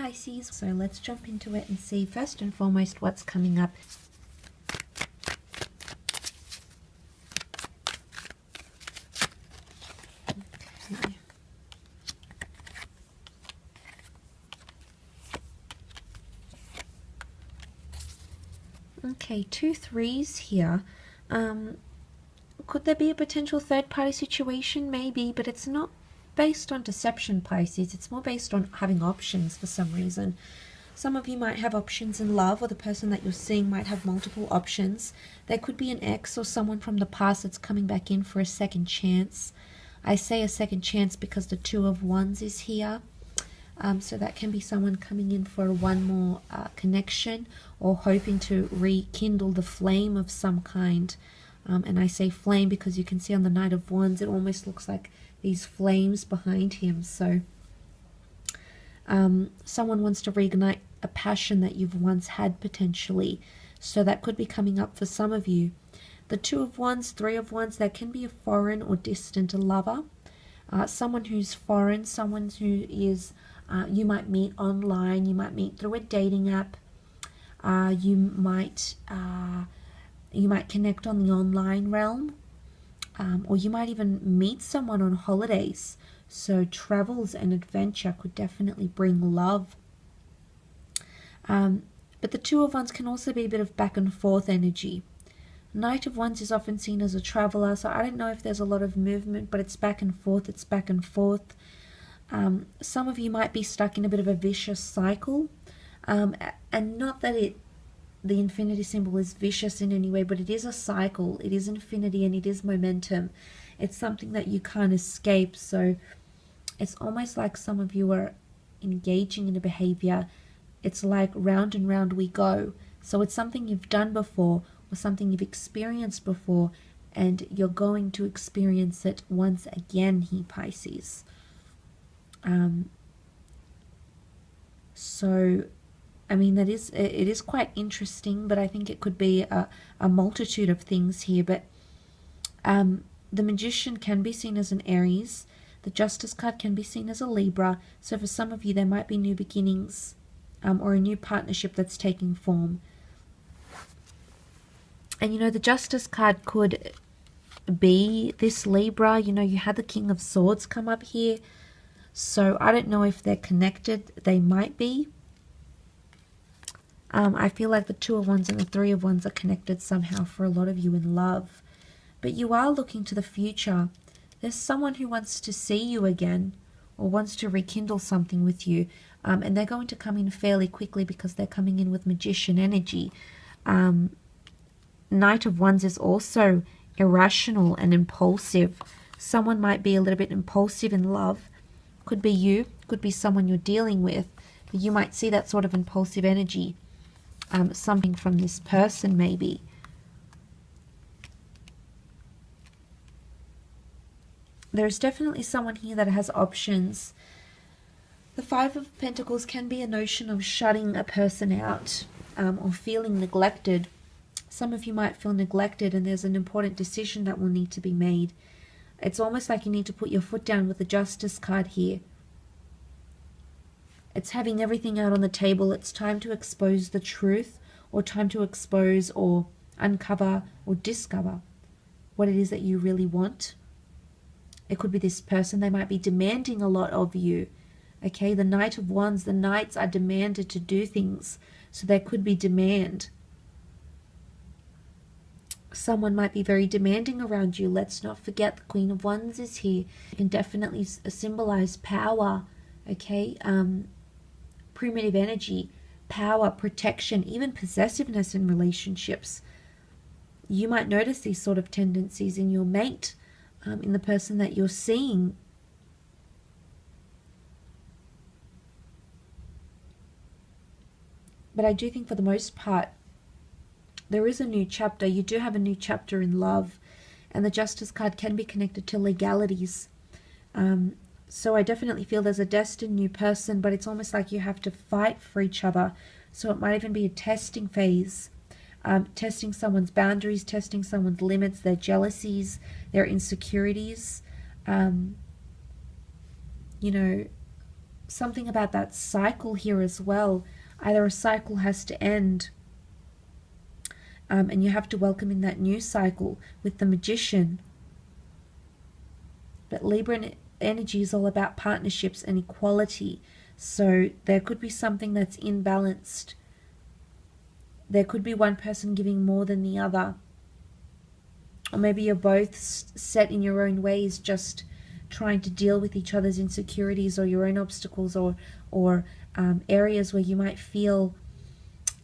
Pisces, so let's jump into it and see first and foremost what's coming up. Okay, 2 3s here. Could there be a potential third party situation? Maybe, but it's not based on deception, Pisces. It's more based on having options for some reason. Some of you might have options in love, or the person that you're seeing might have multiple options. There could be an ex or someone from the past that's coming back in for a second chance. I say a second chance because the 2 of Wands is here. So that can be someone coming in for one more connection, or hoping to rekindle the flame of some kind. And I say flame because you can see on the Knight of Wands, it almost looks like these flames behind him. So someone wants to reignite a passion that you've once had potentially. So that could be coming up for some of you. The 2 of Wands, 3 of Wands, that can be a foreign or distant lover. Someone who's foreign, someone who is, you might meet online, you might meet through a dating app. You might connect on the online realm, or you might even meet someone on holidays. So travels and adventure could definitely bring love. But the 2 of Wands can also be a bit of back and forth energy. Knight of Wands is often seen as a traveler, so I don't know if there's a lot of movement, but it's back and forth, it's back and forth. Some of you might be stuck in a bit of a vicious cycle, and not that the infinity symbol is vicious in any way, but it is a cycle, it is infinity, and it is momentum. It's something that you can't escape. So it's almost like some of you are engaging in a behavior. It's like round and round we go. So it's something you've done before, or something you've experienced before, and you're going to experience it once again here, Pisces. So I mean, it is quite interesting, but I think it could be a multitude of things here. But the Magician can be seen as an Aries. The Justice card can be seen as a Libra. So for some of you, there might be new beginnings, or a new partnership that's taking form. And you know, the Justice card could be this Libra. You know, you had the King of Swords come up here. So I don't know if they're connected. They might be. I feel like the 2 of Wands and the 3 of Wands are connected somehow for a lot of you in love. But you are looking to the future. There's someone who wants to see you again, or wants to rekindle something with you. And they're going to come in fairly quickly because they're coming in with Magician energy. Knight of Wands is also irrational and impulsive. Someone might be a little bit impulsive in love. Could be you, could be someone you're dealing with. But you might see that sort of impulsive energy. Something from this person maybe. There's definitely someone here that has options. The 5 of Pentacles can be a notion of shutting a person out, or feeling neglected. Some of you might feel neglected, and there's an important decision that will need to be made. It's almost like you need to put your foot down with the Justice card here. It's having everything out on the table. It's time to expose the truth, or time to expose or uncover or discover what it is that you really want. It could be this person. They might be demanding a lot of you. Okay, the Knight of Wands, the Knights are demanded to do things. So there could be demand. Someone might be very demanding around you. Let's not forget the Queen of Wands is here. It can definitely symbolize power. Okay, primitive energy, power, protection, even possessiveness in relationships. You might notice these sort of tendencies in your mate, in the person that you're seeing. But I do think for the most part, there is a new chapter. You do have a new chapter in love. And the Justice card can be connected to legalities. So I definitely feel there's a destined new person, but it's almost like you have to fight for each other. So it might even be a testing phase. Testing someone's boundaries, testing someone's limits, their jealousies, their insecurities. You know, something about that cycle here as well. Either a cycle has to end, and you have to welcome in that new cycle with the Magician. But Libra energy is all about partnerships and equality. So there could be something that's imbalanced. There could be one person giving more than the other. Or maybe you're both set in your own ways, just trying to deal with each other's insecurities or your own obstacles, or areas where you might feel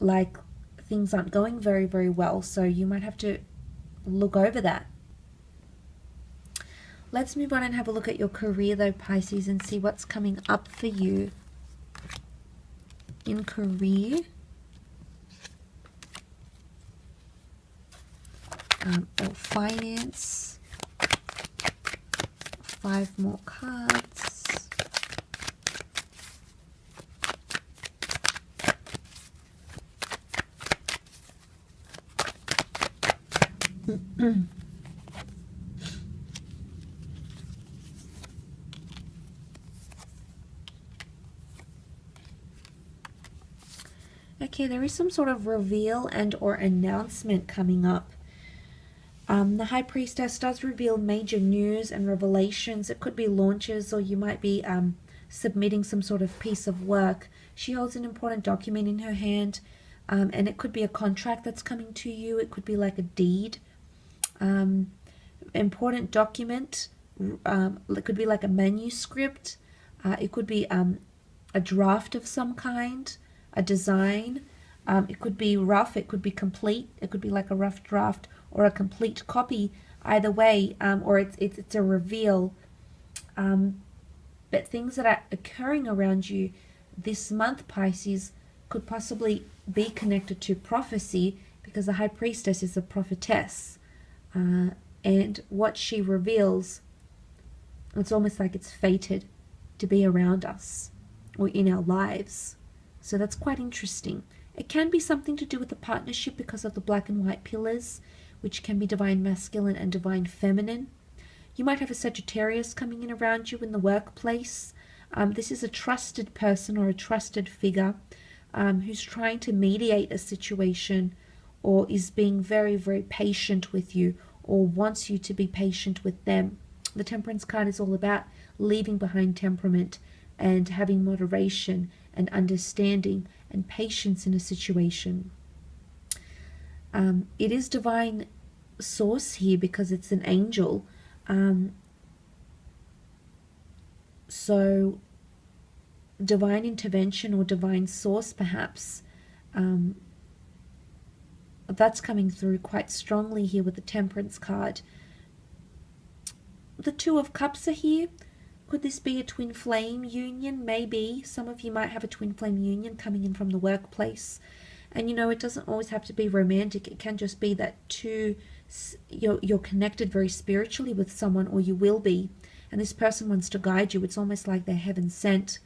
like things aren't going very, very well. So you might have to look over that. Let's move on and have a look at your career though, Pisces, and see what's coming up for you in career. Or finance. 5 more cards. Okay, there is some sort of reveal and or announcement coming up. The High Priestess does reveal major news and revelations. It could be launches, or you might be submitting some sort of piece of work. She holds an important document in her hand, and it could be a contract that's coming to you. It could be like a deed. Important document. It could be like a manuscript. It could be a draft of some kind, a design. It could be rough. It could be complete. It could be like a rough draft or a complete copy. Either way, or it's a reveal. But things that are occurring around you this month, Pisces, could possibly be connected to prophecy, because the High Priestess is a prophetess. And what she reveals, it's almost like it's fated to be around us or in our lives. So that's quite interesting. It can be something to do with the partnership because of the black and white pillars, which can be divine masculine and divine feminine. You might have a Sagittarius coming in around you in the workplace. This is a trusted person or a trusted figure who's trying to mediate a situation, or is being very, very patient with you, or wants you to be patient with them. The Temperance card is all about leaving behind temperament and having moderation and understanding and patience in a situation. It is divine source here because it's an angel. So divine intervention or divine source perhaps. That's coming through quite strongly here with the Temperance card. The Two of Cups are here. Could this be a twin flame union? Maybe. Some of you might have a twin flame union coming in from the workplace. And you know, it doesn't always have to be romantic. It can just be that you're connected very spiritually with someone, or you will be. And this person wants to guide you. It's almost like they're heaven sent.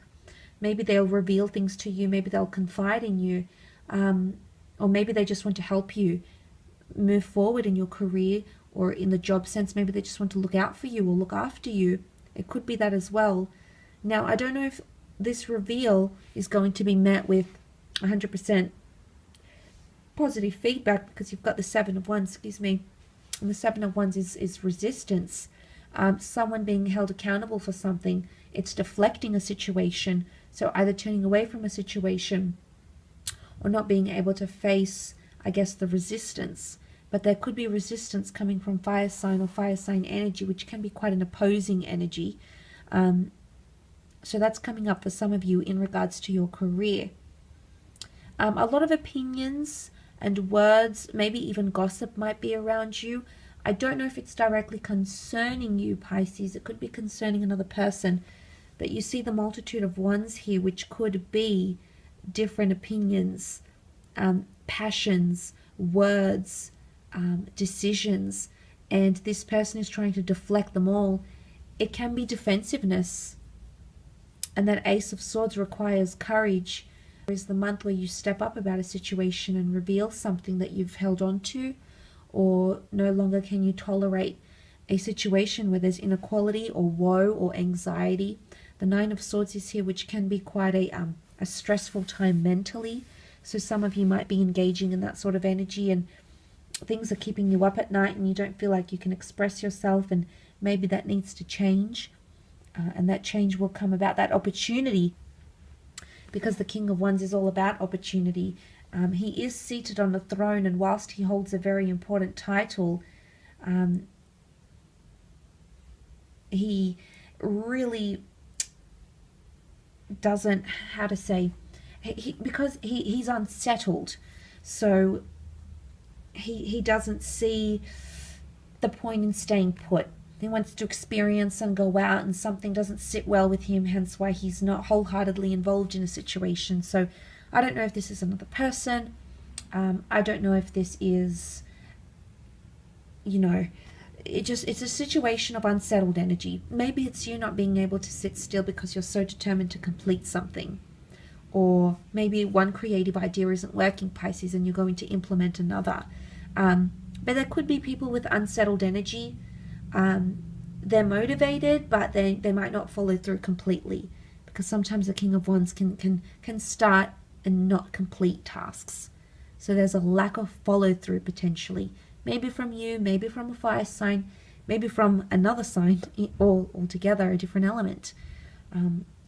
Maybe they'll reveal things to you. Maybe they'll confide in you. Or maybe they just want to help you move forward in your career or in the job sense. Maybe they just want to look out for you or look after you. It could be that as well. Now, I don't know if this reveal is going to be met with 100% positive feedback, because you've got the Seven of Wands, and the Seven of Wands is resistance. Someone being held accountable for something. It's deflecting a situation. So either turning away from a situation or not being able to face, I guess, the resistance. But there could be resistance coming from fire sign or fire sign energy, which can be quite an opposing energy. So that's coming up for some of you in regards to your career. A lot of opinions and words, maybe even gossip might be around you. I don't know if it's directly concerning you, Pisces. It could be concerning another person. But you see the multitude of wands here, which could be different opinions, passions, words, decisions, and this person is trying to deflect them all. It can be defensiveness, and that Ace of Swords requires courage. Is the month where you step up about a situation and reveal something that you've held on to, or no longer can you tolerate a situation where there's inequality or woe or anxiety. The Nine of Swords is here, which can be quite a stressful time mentally. So some of you might be engaging in that sort of energy, and things are keeping you up at night and you don't feel like you can express yourself, and maybe that needs to change. And that change will come about, that opportunity, because the King of Wands is all about opportunity. He is seated on the throne, and whilst he holds a very important title, he really doesn't, how to say, because he's unsettled, so he doesn't see the point in staying put. He wants to experience and go out, and something doesn't sit well with him, hence why he's not wholeheartedly involved in a situation. So I don't know if this is another person. I don't know if this is, you know, it's a situation of unsettled energy. Maybe it's you not being able to sit still because you're so determined to complete something. Or maybe one creative idea isn't working, Pisces, and you're going to implement another. But there could be people with unsettled energy. They're motivated, but they might not follow through completely, because sometimes the King of Wands can start and not complete tasks. So there's a lack of follow through potentially. Maybe from you, maybe from a fire sign, maybe from another sign, altogether a different element.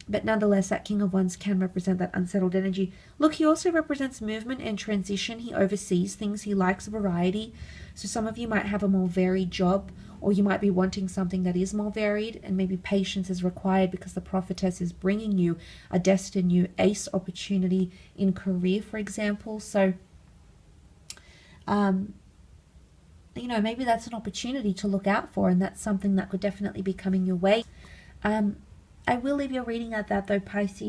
But nonetheless, that King of Wands can represent that unsettled energy. Look, he also represents movement and transition. He oversees things. He likes variety. So some of you might have a more varied job, or you might be wanting something that is more varied, and maybe patience is required because the prophetess is bringing you a destined new ace opportunity in career, for example. So, you know, maybe that's an opportunity to look out for, and that's something that could definitely be coming your way. I will leave your reading at that though, Pisces.